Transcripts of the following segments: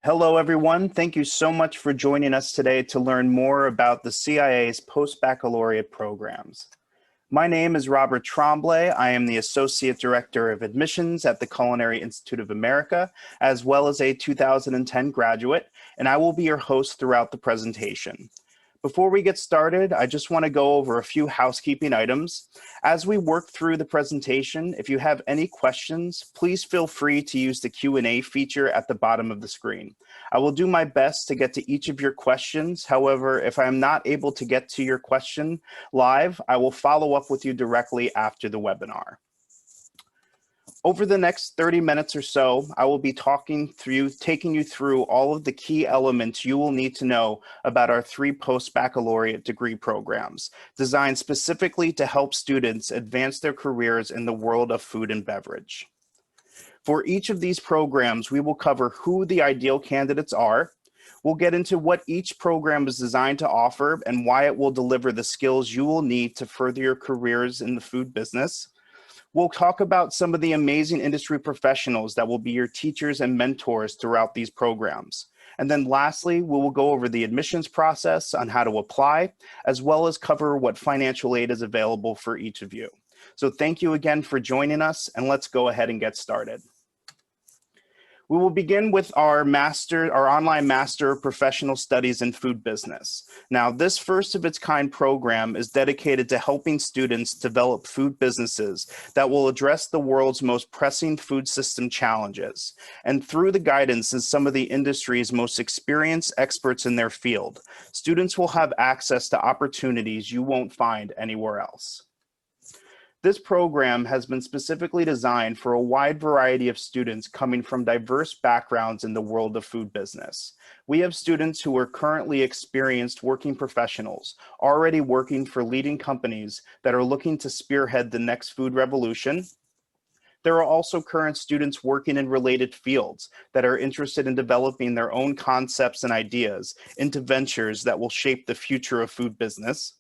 Hello, everyone. Thank you so much for joining us today to learn more about the CIA's Post-Baccalaureate programs. My name is Robert Tremblay. I am the Associate Director of Admissions at the Culinary Institute of America, as well as a 2010 graduate, and I will be your host throughout the presentation. Before we get started, I just want to go over a few housekeeping items. As we work through the presentation, if you have any questions, please feel free to use the Q&A feature at the bottom of the screen. I will do my best to get to each of your questions. However, if I'm not able to get to your question live, I will follow up with you directly after the webinar. Over the next 30 minutes or so, I will be taking you through all of the key elements you will need to know about our 3 post-baccalaureate degree programs, designed specifically to help students advance their careers in the world of food and beverage. For each of these programs, we will cover who the ideal candidates are. We'll get into what each program is designed to offer and why it will deliver the skills you will need to further your careers in the food business. We'll talk about some of the amazing industry professionals that will be your teachers and mentors throughout these programs. And then lastly, we will go over the admissions process on how to apply, as well as cover what financial aid is available for each of you. So thank you again for joining us, and let's go ahead and get started. We will begin with our online Master of Professional Studies in Food Business. Now, this first of its kind program is dedicated to helping students develop food businesses that will address the world's most pressing food system challenges. And through the guidance of some of the industry's most experienced experts in their field, students will have access to opportunities you won't find anywhere else. This program has been specifically designed for a wide variety of students coming from diverse backgrounds in the world of food business. We have students who are currently experienced working professionals, already working for leading companies that are looking to spearhead the next food revolution. There are also current students working in related fields that are interested in developing their own concepts and ideas into ventures that will shape the future of food business.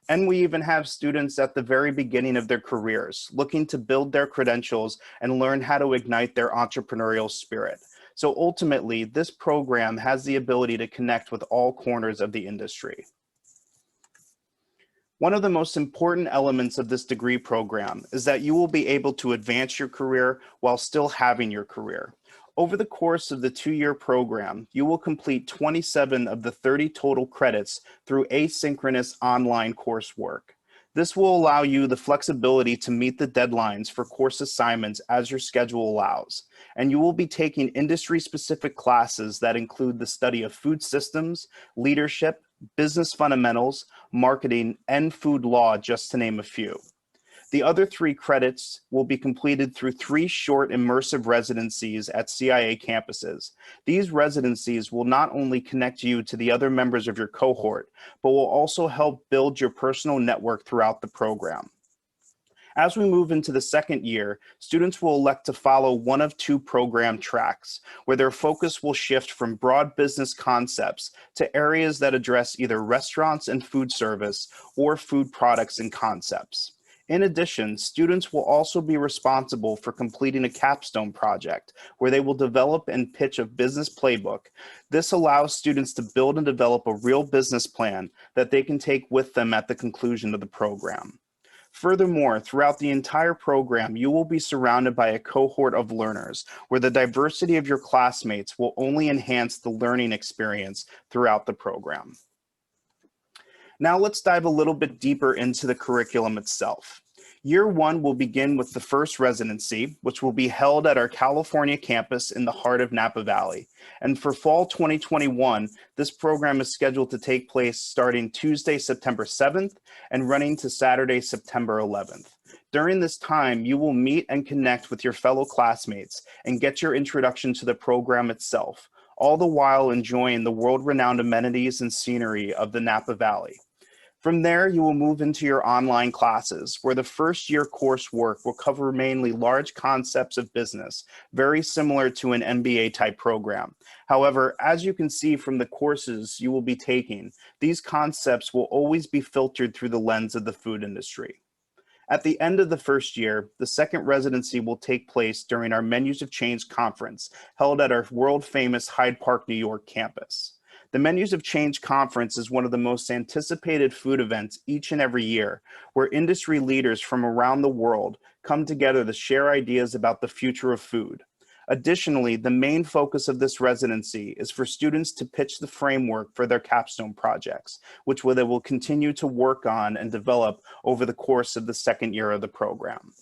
And we even have students at the very beginning of their careers looking to build their credentials and learn how to ignite their entrepreneurial spirit. So ultimately, this program has the ability to connect with all corners of the industry. One of the most important elements of this degree program is that you will be able to advance your career while still having your career. Over the course of the 2-year program, you will complete 27 of the 30 total credits through asynchronous online coursework. This will allow you the flexibility to meet the deadlines for course assignments as your schedule allows. And you will be taking industry-specific classes that include the study of food systems, leadership, business fundamentals, marketing, and food law, just to name a few. The other 3 credits will be completed through 3 short immersive residencies at CIA campuses. These residencies will not only connect you to the other members of your cohort, but will also help build your personal network throughout the program. As we move into the 2nd year, students will elect to follow one of 2 program tracks, where their focus will shift from broad business concepts to areas that address either restaurants and food service or food products and concepts. In addition, students will also be responsible for completing a capstone project where they will develop and pitch a business playbook. This allows students to build and develop a real business plan that they can take with them at the conclusion of the program. Furthermore, throughout the entire program, you will be surrounded by a cohort of learners where the diversity of your classmates will only enhance the learning experience throughout the program. Now let's dive a little bit deeper into the curriculum itself. Year 1 will begin with the first residency, which will be held at our California campus in the heart of Napa Valley. And for fall 2021, this program is scheduled to take place starting Tuesday, September 7th and running to Saturday, September 11th. During this time, you will meet and connect with your fellow classmates and get your introduction to the program itself, all the while enjoying the world-renowned amenities and scenery of the Napa Valley. From there, you will move into your online classes, where the first year coursework will cover mainly large concepts of business, very similar to an MBA type program. However, as you can see from the courses you will be taking, these concepts will always be filtered through the lens of the food industry. At the end of the first year, the second residency will take place during our Menus of Change conference held at our world-famous Hyde Park, New York campus. The Menus of Change conference is one of the most anticipated food events each and every year, where industry leaders from around the world come together to share ideas about the future of food. Additionally, the main focus of this residency is for students to pitch the framework for their capstone projects, which they will continue to work on and develop over the course of the second year of the program.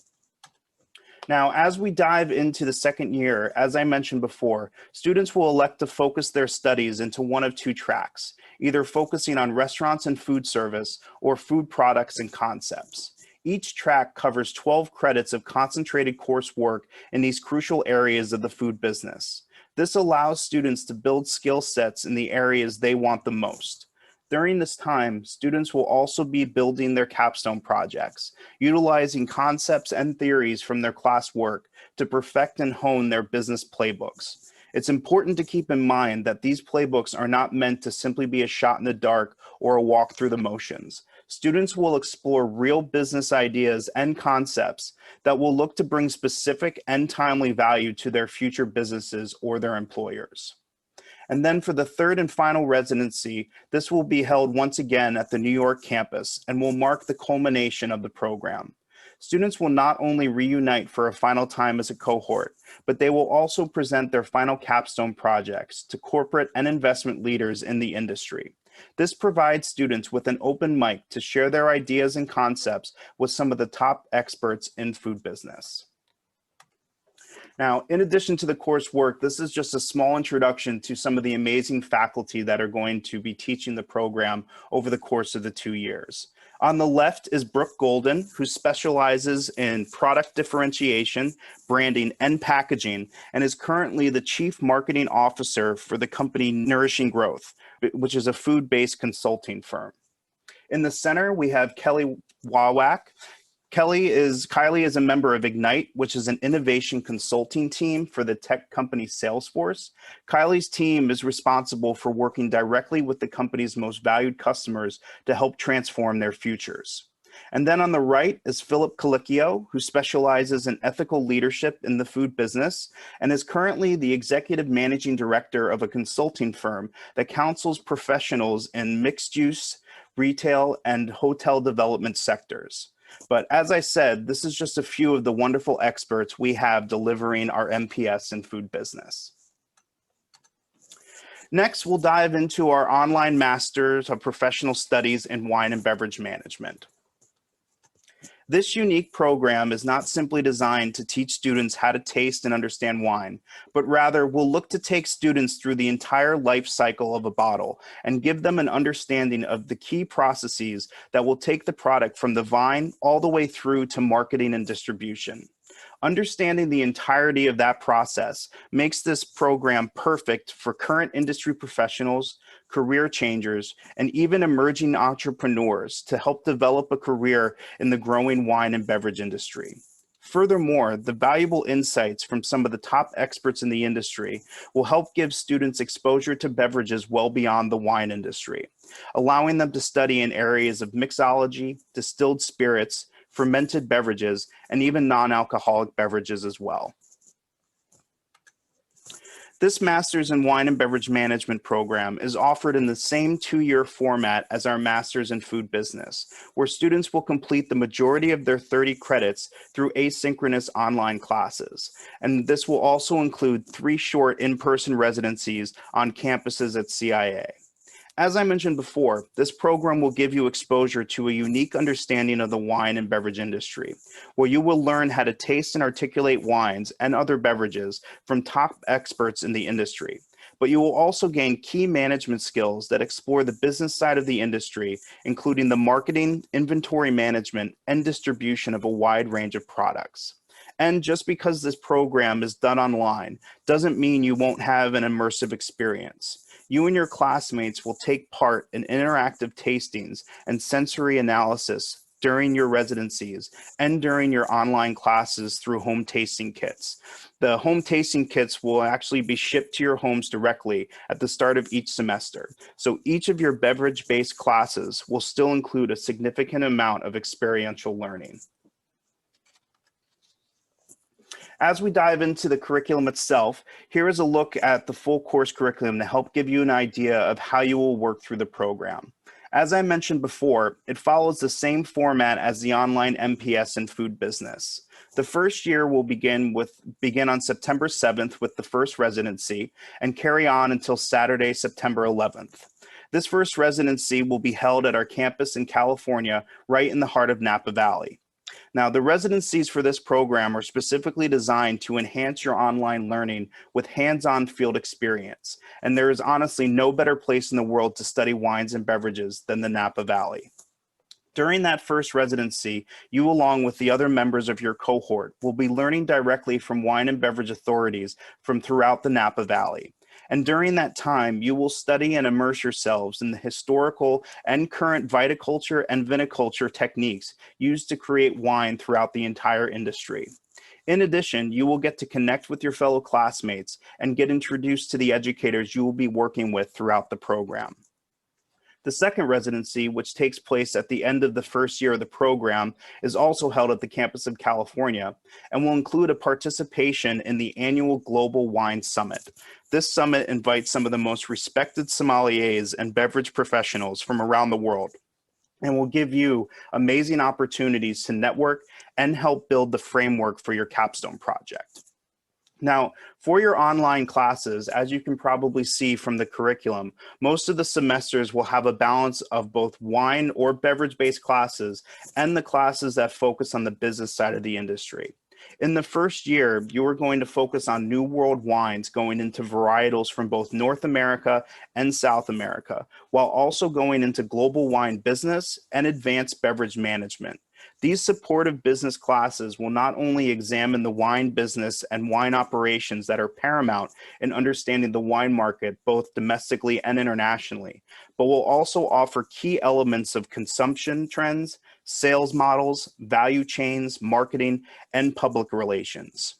Now, as we dive into the second year, as I mentioned before, students will elect to focus their studies into one of two tracks, either focusing on restaurants and food service or food products and concepts. Each track covers 12 credits of concentrated coursework in these crucial areas of the food business. This allows students to build skill sets in the areas they want the most. During this time, students will also be building their capstone projects, utilizing concepts and theories from their classwork to perfect and hone their business playbooks. It's important to keep in mind that these playbooks are not meant to simply be a shot in the dark or a walk through the motions. Students will explore real business ideas and concepts that will look to bring specific and timely value to their future businesses or their employers. And then for the third and final residency, this will be held once again at the New York campus and will mark the culmination of the program. Students will not only reunite for a final time as a cohort, but they will also present their final capstone projects to corporate and investment leaders in the industry. This provides students with an open mic to share their ideas and concepts with some of the top experts in food business. Now, in addition to the coursework, this is just a small introduction to some of the amazing faculty that are going to be teaching the program over the course of the 2 years. On the left is Brooke Golden, who specializes in product differentiation, branding, and packaging, and is currently the Chief Marketing Officer for the company Nourishing Growth, which is a food-based consulting firm. In the center, we have Kelly Wawak. Kylie is a member of Ignite, which is an innovation consulting team for the tech company Salesforce. Kylie's team is responsible for working directly with the company's most valued customers to help transform their futures. And then on the right is Philip Colicchio, who specializes in ethical leadership in the food business and is currently the executive managing director of a consulting firm that counsels professionals in mixed use, retail, and hotel development sectors. But as I said, this is just a few of the wonderful experts we have delivering our MPS in food business. Next, we'll dive into our online Masters of Professional Studies in Wine and Beverage Management. This unique program is not simply designed to teach students how to taste and understand wine, but rather will look to take students through the entire life cycle of a bottle and give them an understanding of the key processes that will take the product from the vine all the way through to marketing and distribution. Understanding the entirety of that process makes this program perfect for current industry professionals, career changers, and even emerging entrepreneurs to help develop a career in the growing wine and beverage industry. Furthermore, the valuable insights from some of the top experts in the industry will help give students exposure to beverages well beyond the wine industry, allowing them to study in areas of mixology, distilled spirits, fermented beverages, and even non-alcoholic beverages as well. This Master's in Wine and Beverage Management program is offered in the same 2-year format as our Master's in Food Business, where students will complete the majority of their 30 credits through asynchronous online classes. And this will also include 3 short in-person residencies on campuses at CIA. As I mentioned before, this program will give you exposure to a unique understanding of the wine and beverage industry, where you will learn how to taste and articulate wines and other beverages from top experts in the industry. But you will also gain key management skills that explore the business side of the industry, including the marketing, inventory management, and distribution of a wide range of products. And just because this program is done online doesn't mean you won't have an immersive experience. You and your classmates will take part in interactive tastings and sensory analysis during your residencies and during your online classes through home tasting kits. The home tasting kits will actually be shipped to your homes directly at the start of each semester. So each of your beverage-based classes will still include a significant amount of experiential learning. As we dive into the curriculum itself, here is a look at the full course curriculum to help give you an idea of how you will work through the program. As I mentioned before, it follows the same format as the online MPS in food business. The first year will begin on September 7th with the first residency and carry on until Saturday, September 11th. This first residency will be held at our campus in California, right in the heart of Napa Valley. Now, the residencies for this program are specifically designed to enhance your online learning with hands-on field experience, and there is honestly no better place in the world to study wines and beverages than the Napa Valley. During that first residency, you, along with the other members of your cohort, will be learning directly from wine and beverage authorities from throughout the Napa Valley. And during that time, you will study and immerse yourselves in the historical and current viticulture and viniculture techniques used to create wine throughout the entire industry. In addition, you will get to connect with your fellow classmates and get introduced to the educators you will be working with throughout the program. The second residency, which takes place at the end of the first year of the program, is also held at the campus of California and will include a participation in the annual Global Wine Summit. This summit invites some of the most respected sommeliers and beverage professionals from around the world and will give you amazing opportunities to network and help build the framework for your capstone project. Now, for your online classes, as you can probably see from the curriculum, most of the semesters will have a balance of both wine or beverage-based classes and the classes that focus on the business side of the industry. In the first year, you are going to focus on New World wines going into varietals from both North America and South America, while also going into global wine business and advanced beverage management. These supportive business classes will not only examine the wine business and wine operations that are paramount in understanding the wine market, both domestically and internationally, but will also offer key elements of consumption trends, sales models, value chains, marketing, and public relations.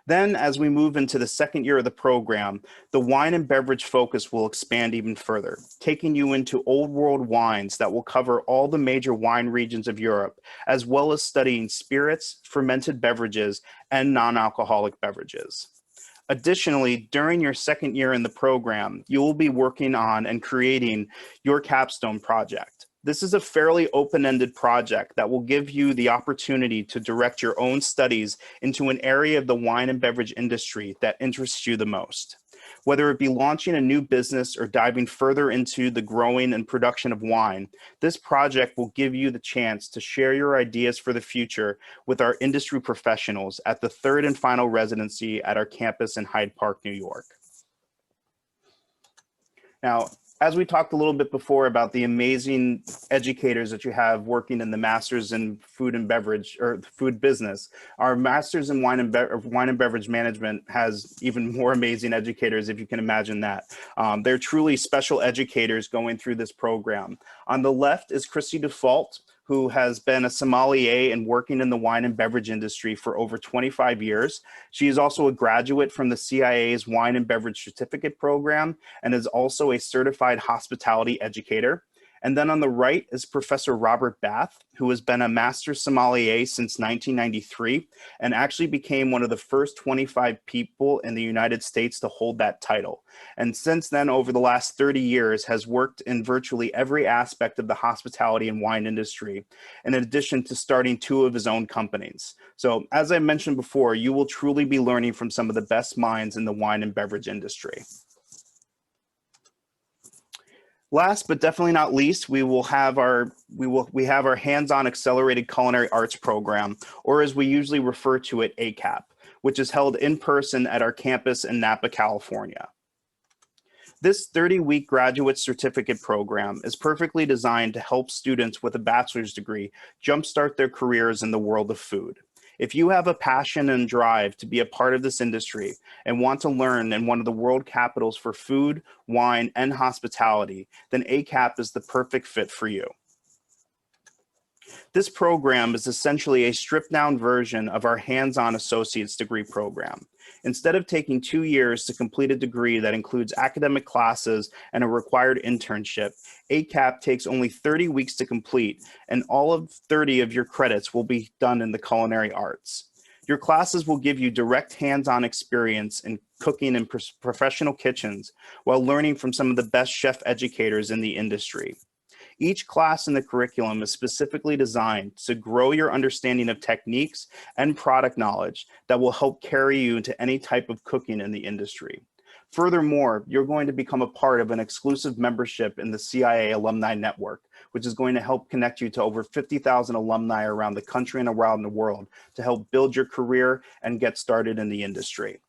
Then, as we move into the second year of the program, the wine and beverage focus will expand even further, taking you into old world wines that will cover all the major wine regions of Europe, as well as studying spirits, fermented beverages, and non-alcoholic beverages. Additionally, during your second year in the program, you will be working on and creating your capstone project. This is a fairly open-ended project that will give you the opportunity to direct your own studies into an area of the wine and beverage industry that interests you the most. Whether it be launching a new business or diving further into the growing and production of wine, this project will give you the chance to share your ideas for the future with our industry professionals at the third and final residency at our campus in Hyde Park, New York. Now, as we talked a little bit before about the amazing educators that you have working in the Masters in Food and Beverage or food business, our Masters in Wine and Beverage Management has even more amazing educators, if you can imagine that. They're truly special educators going through this program. On the left is Christy Default, who has been a sommelier and working in the wine and beverage industry for over 25 years. She is also a graduate from the CIA's Wine and Beverage Certificate Program and is also a certified hospitality educator. And then on the right is Professor Robert Bath, who has been a master sommelier since 1993 and actually became one of the first 25 people in the United States to hold that title. And since then, over the last 30 years, has worked in virtually every aspect of the hospitality and wine industry, in addition to starting 2 of his own companies. So as I mentioned before, you will truly be learning from some of the best minds in the wine and beverage industry. Last but definitely not least, we have our hands-on accelerated culinary arts program, or as we usually refer to it, ACAP, which is held in person at our campus in Napa, California. This 30-week graduate certificate program is perfectly designed to help students with a bachelor's degree jumpstart their careers in the world of food. If you have a passion and drive to be a part of this industry and want to learn in one of the world capitals for food, wine, and hospitality, then ACAP is the perfect fit for you. This program is essentially a stripped-down version of our hands-on associate's degree program. Instead of taking 2 years to complete a degree that includes academic classes and a required internship, ACAP takes only 30 weeks to complete, and all of 30 of your credits will be done in the culinary arts. Your classes will give you direct hands-on experience in cooking in professional kitchens while learning from some of the best chef educators in the industry. Each class in the curriculum is specifically designed to grow your understanding of techniques and product knowledge that will help carry you into any type of cooking in the industry. Furthermore, you're going to become a part of an exclusive membership in the CIA Alumni Network, which is going to help connect you to over 50,000 alumni around the country and around the world to help build your career and get started in the industry.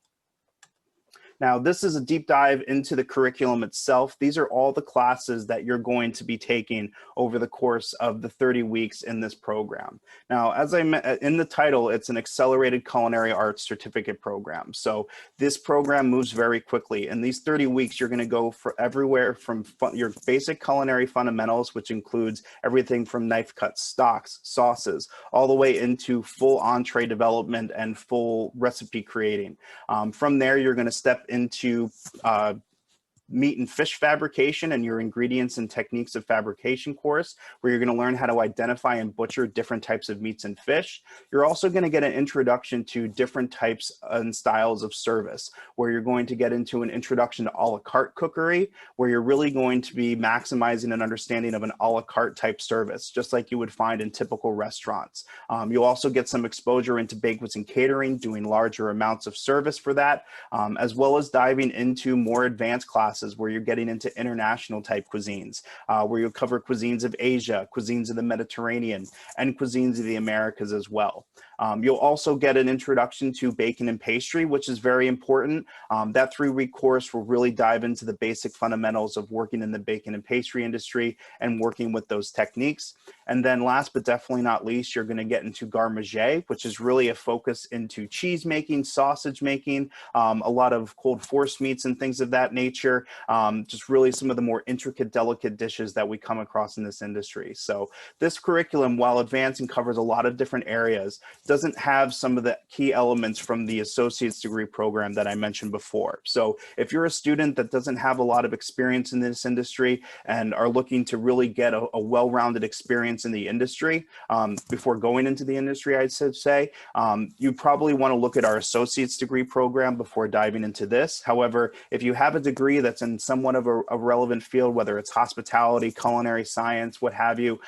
Now, this is a deep dive into the curriculum itself. These are all the classes that you're going to be taking over the course of the 30 weeks in this program. Now, as I in the title, it's an accelerated culinary arts certificate program. So this program moves very quickly. In these 30 weeks, you're going to go for everywhere from your basic culinary fundamentals, which includes everything from knife cuts, stocks, sauces, all the way into full entree development and full recipe creating. From there, you're going to step into meat and fish fabrication and your ingredients and techniques of fabrication course, where you're going to learn how to identify and butcher different types of meats and fish. You're also going to get an introduction to different types and styles of service, where you're going to get into an introduction to a la carte cookery, where you're really going to be maximizing an understanding of an a la carte type service, just like you would find in typical restaurants. You'll also get some exposure into banquets and catering, doing larger amounts of service for that, as well as diving into more advanced classes where you're getting into international type cuisines, where you'll cover cuisines of Asia, cuisines of the Mediterranean, and cuisines of the Americas as well. You'll also get an introduction to baking and pastry, which is very important. That 3-week course will really dive into the basic fundamentals of working in the baking and pastry industry and working with those techniques. And then last but definitely not least, you're going to get into garde manger, which is really a focus into cheese making, sausage making, a lot of cold force meats and things of that nature. Just really some of the more intricate, delicate dishes that we come across in this industry. So this curriculum, while advanced and covers a lot of different areas, doesn't have some of the key elements from the associate's degree program that I mentioned before. So if you're a student that doesn't have a lot of experience in this industry and are looking to really get a well-rounded experience in the industry before going into the industry, I should say, you probably want to look at our associate's degree program before diving into this. However, if you have a degree that's in somewhat of a relevant field, whether it's hospitality, culinary science, what have you,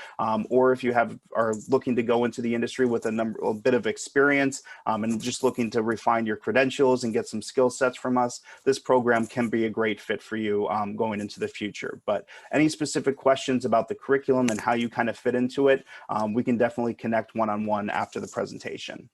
or if you are looking to go into the industry with a bit of experience and just looking to refine your credentials and get some skill sets from us, this program can be a great fit for you going into the future. But any specific questions about the curriculum and how you kind of fit into it, we can definitely connect one-on-one after the presentation.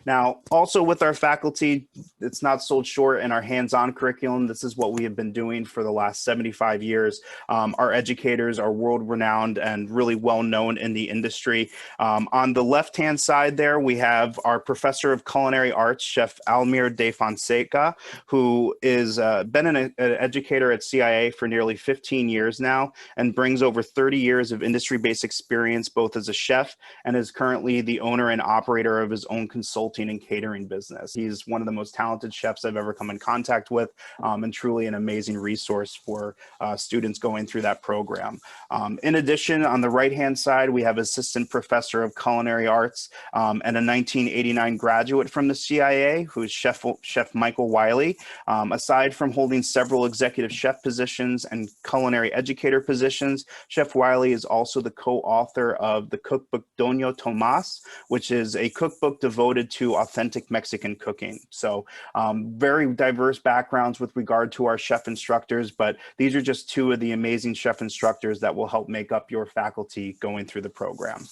Now, also with our faculty, it's not sold short in our hands-on curriculum. This is what we have been doing for the last 75 years. Our educators are world-renowned and really well-known in the industry. On the left-hand side there, we have our professor of culinary arts, Chef Almir de Fonseca, who is been an educator at CIA for nearly 15 years now and brings over 30 years of industry-based experience both as a chef and is currently the owner and operator of his own consulting and catering business. He's one of the most talented chefs I've ever come in contact with, and truly an amazing resource for students going through that program. In addition, on the right-hand side, we have Assistant Professor of Culinary Arts and a 1989 graduate from the CIA, who is Chef Michael Wiley. Aside from holding several executive chef positions and culinary educator positions, Chef Wiley is also the co-author of the cookbook Doña Tomás, which is a cookbook devoted to authentic Mexican cooking. So very diverse backgrounds with regard to our chef instructors, but these are just two of the amazing chef instructors that will help make up your faculty going through the program.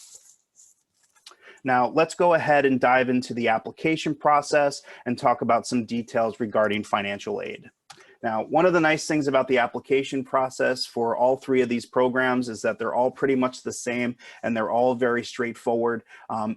Now, let's go ahead and dive into the application process and talk about some details regarding financial aid. Now, one of the nice things about the application process for all 3 of these programs is that they're all pretty much the same and they're all very straightforward.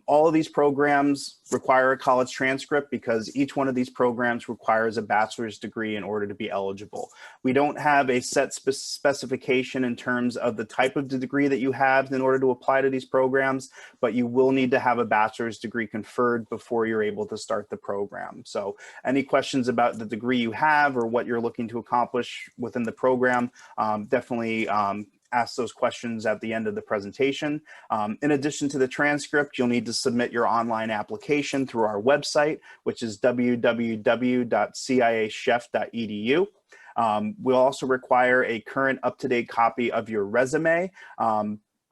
All of these programs require a college transcript because each one of these programs requires a bachelor's degree in order to be eligible. We don't have a set specification in terms of the type of degree that you have in order to apply to these programs, but you will need to have a bachelor's degree conferred before you're able to start the program. So any questions about the degree you have or what you're looking to accomplish within the program, definitely ask those questions at the end of the presentation. In addition to the transcript, you'll need to submit your online application through our website, which is www.ciachef.edu. We'll also require a current up-to-date copy of your resume.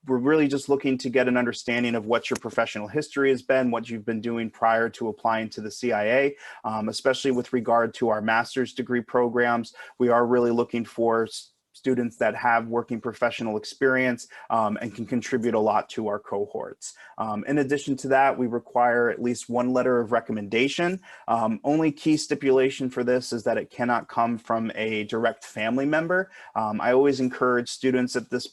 We're really just looking to get an understanding of what your professional history has been, what you've been doing prior to applying to the CIA, especially with regard to our master's degree programs. We are really looking for students that have working professional experience and can contribute a lot to our cohorts. In addition to that, we require at least one letter of recommendation. Only key stipulation for this is that it cannot come from a direct family member. I always encourage students at this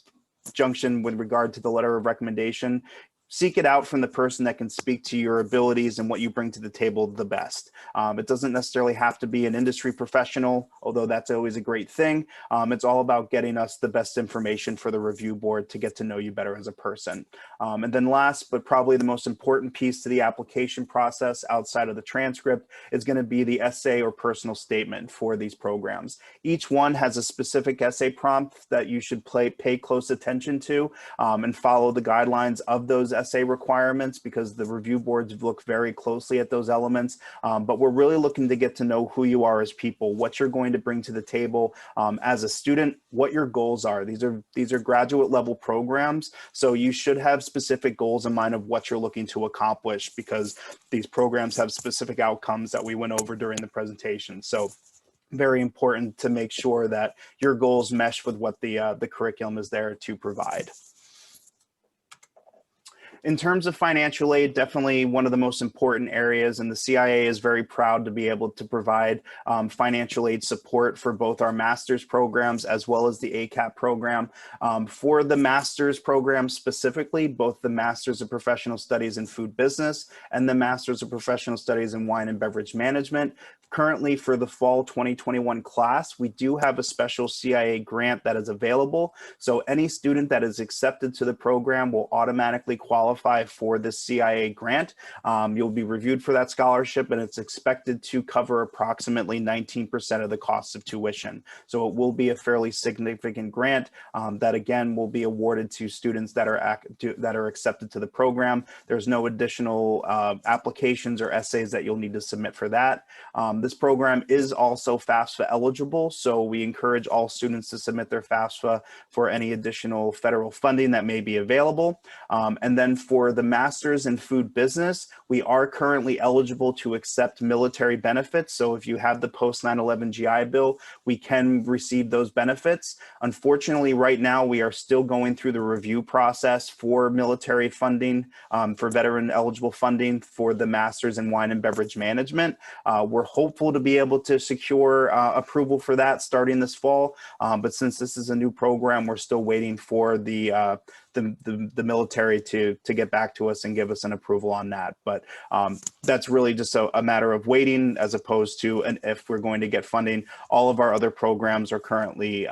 junction with regard to the letter of recommendation, seek it out from the person that can speak to your abilities and what you bring to the table the best. It doesn't necessarily have to be an industry professional, although that's always a great thing. It's all about getting us the best information for the review board to get to know you better as a person. And then last, but probably the most important piece to the application process outside of the transcript is going to be the essay or personal statement for these programs. Each one has a specific essay prompt that you should pay close attention to and follow the guidelines of those essay requirements, because the review boards look very closely at those elements. But we're really looking to get to know who you are as people, what you're going to bring to the table as a student, what your goals are. These are graduate level programs, so you should have specific goals in mind of what you're looking to accomplish, because these programs have specific outcomes that we went over during the presentation. So very important to make sure that your goals mesh with what the curriculum is there to provide. In terms of financial aid, definitely one of the most important areas, and the CIA is very proud to be able to provide financial aid support for both our master's programs as well as the ACAP program. For the master's program specifically, both the Master's of Professional Studies in Food Business and the Master's of Professional Studies in Wine and Beverage Management, currently for the fall 2021 class, we do have a special CIA grant that is available. So any student that is accepted to the program will automatically qualify for this CIA grant. You'll be reviewed for that scholarship, and it's expected to cover approximately 19% of the cost of tuition. So it will be a fairly significant grant that again will be awarded to students that are accepted to the program. There's no additional applications or essays that you'll need to submit for that. This program is also FAFSA eligible, so we encourage all students to submit their FAFSA for any additional federal funding that may be available. And then for the Master's in Food Business, we are currently eligible to accept military benefits. So if you have the post 9/11 GI Bill, we can receive those benefits. Unfortunately, right now, we are still going through the review process for military funding, for veteran eligible funding for the Master's in Wine and Beverage Management. We're hopeful to be able to secure approval for that starting this fall. But since this is a new program, we're still waiting for the military to get back to us and give us an approval on that. But that's really just a matter of waiting as opposed to if we're going to get funding. All of our other programs are currently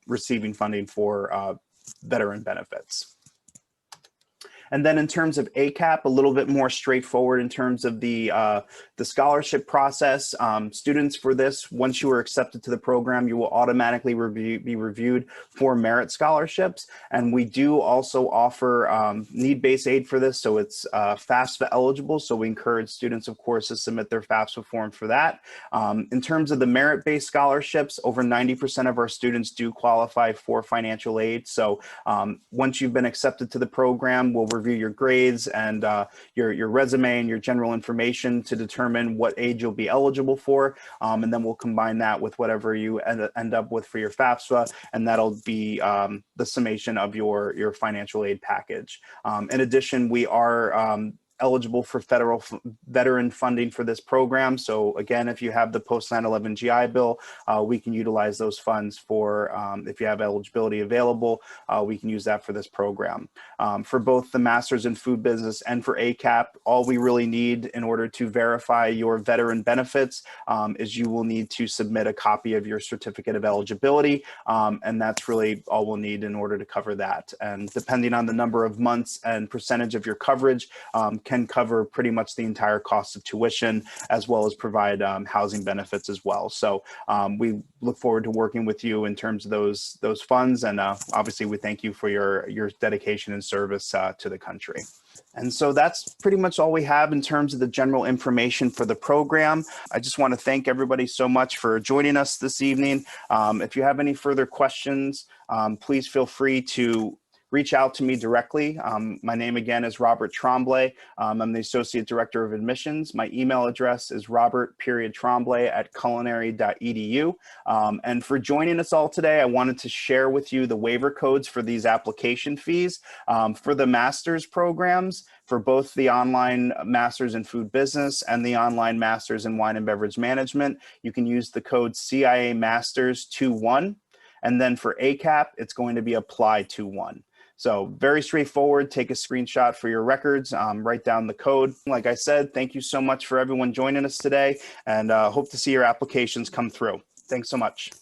receiving funding for veteran benefits. And then in terms of ACAP, a little bit more straightforward in terms of the scholarship process. Students for this, once you are accepted to the program, you will automatically be reviewed for merit scholarships. And we do also offer need-based aid for this, so it's FAFSA eligible. So we encourage students, of course, to submit their FAFSA form for that. In terms of the merit-based scholarships, over 90% of our students do qualify for financial aid. So once you've been accepted to the program, we'll review your grades and your resume and your general information to determine what age you'll be eligible for. And then we'll combine that with whatever you end up with for your FAFSA, and that'll be the summation of your financial aid package. In addition, we are eligible for federal veteran funding for this program. So again, if you have the post 9/11 GI Bill, we can utilize those funds for, if you have eligibility available, we can use that for this program. For both the Master's in Food Business and for ACAP, all we really need in order to verify your veteran benefits is you will need to submit a copy of your certificate of eligibility. And that's really all we'll need in order to cover that. And depending on the number of months and percentage of your coverage, can cover pretty much the entire cost of tuition, as well as provide housing benefits as well. So we look forward to working with you in terms of those funds. And obviously, we thank you for your dedication and service to the country. And so that's pretty much all we have in terms of the general information for the program. I just want to thank everybody so much for joining us this evening. If you have any further questions, please feel free to reach out to me directly. My name again is Robert Tremblay. I'm the Associate Director of Admissions. My email address is robert.tremblay@culinary.edu. And for joining us all today, I wanted to share with you the waiver codes for these application fees. For the master's programs, for both the online Masters in Food Business and the online Masters in Wine and Beverage Management, you can use the code CIA Masters 21. And then for ACAP, it's going to be Apply 21. So very straightforward. Take a screenshot for your records, write down the code. Like I said, thank you so much for everyone joining us today, and hope to see your applications come through. Thanks so much.